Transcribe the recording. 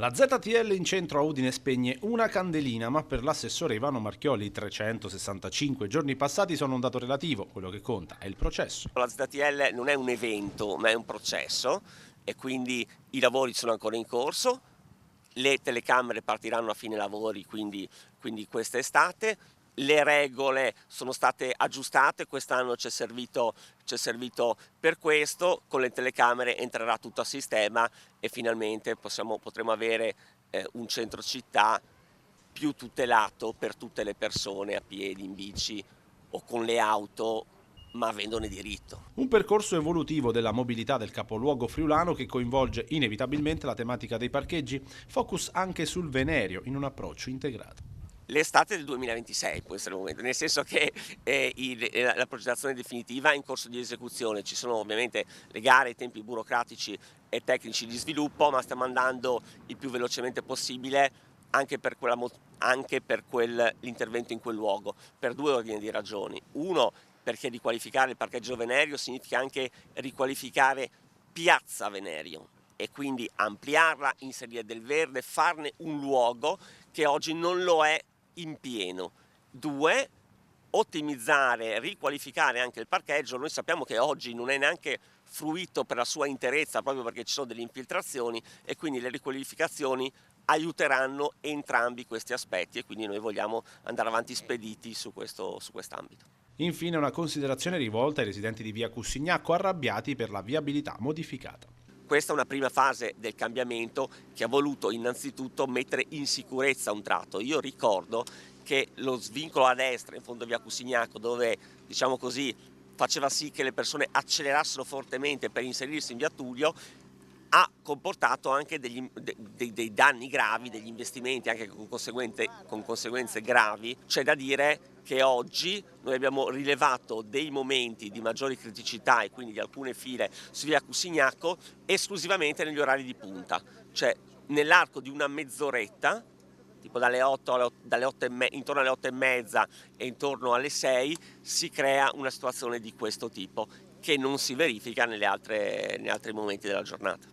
La ZTL in centro a Udine spegne una candelina, ma per l'assessore Ivano Marchioli 365 giorni passati sono un dato relativo, quello che conta è il processo. La ZTL non è un evento, ma è un processo e quindi i lavori sono ancora in corso, le telecamere partiranno a fine lavori, quindi quest'estate. Le regole sono state aggiustate, quest'anno ci è servito per questo, con le telecamere entrerà tutto a sistema e finalmente potremo avere un centro città più tutelato per tutte le persone a piedi, in bici o con le auto, ma avendone diritto. Un percorso evolutivo della mobilità del capoluogo friulano che coinvolge inevitabilmente la tematica dei parcheggi, focus anche sul Venerio in un approccio integrato. L'estate del 2026 può essere il momento, nel senso che la progettazione definitiva è in corso di esecuzione, ci sono ovviamente le gare, i tempi burocratici e tecnici di sviluppo, ma stiamo andando il più velocemente possibile anche per l'intervento in quel luogo, per due ordini di ragioni. Uno, perché riqualificare il parcheggio Venerio significa anche riqualificare Piazza Venerio e quindi ampliarla, inserire del verde, farne un luogo che oggi non lo è in pieno. Due, ottimizzare, riqualificare anche il parcheggio. Noi sappiamo che oggi non è neanche fruito per la sua interezza proprio perché ci sono delle infiltrazioni e quindi le riqualificazioni aiuteranno entrambi questi aspetti e quindi noi vogliamo andare avanti spediti su quest'ambito. Infine una considerazione rivolta ai residenti di via Cussignacco arrabbiati per la viabilità modificata. Questa è una prima fase del cambiamento che ha voluto innanzitutto mettere in sicurezza un tratto. Io ricordo che lo svincolo a destra in fondo a via Cussignacco, dove diciamo così faceva sì che le persone accelerassero fortemente per inserirsi in via Tullio, ha comportato anche dei danni gravi, degli investimenti anche con conseguenze gravi. C'è da dire che oggi noi abbiamo rilevato dei momenti di maggiori criticità e quindi di alcune file su via Cussignacco esclusivamente negli orari di punta, cioè nell'arco di una mezz'oretta, tipo intorno alle 8:30 e intorno alle 6, si crea una situazione di questo tipo che non si verifica negli altri momenti della giornata.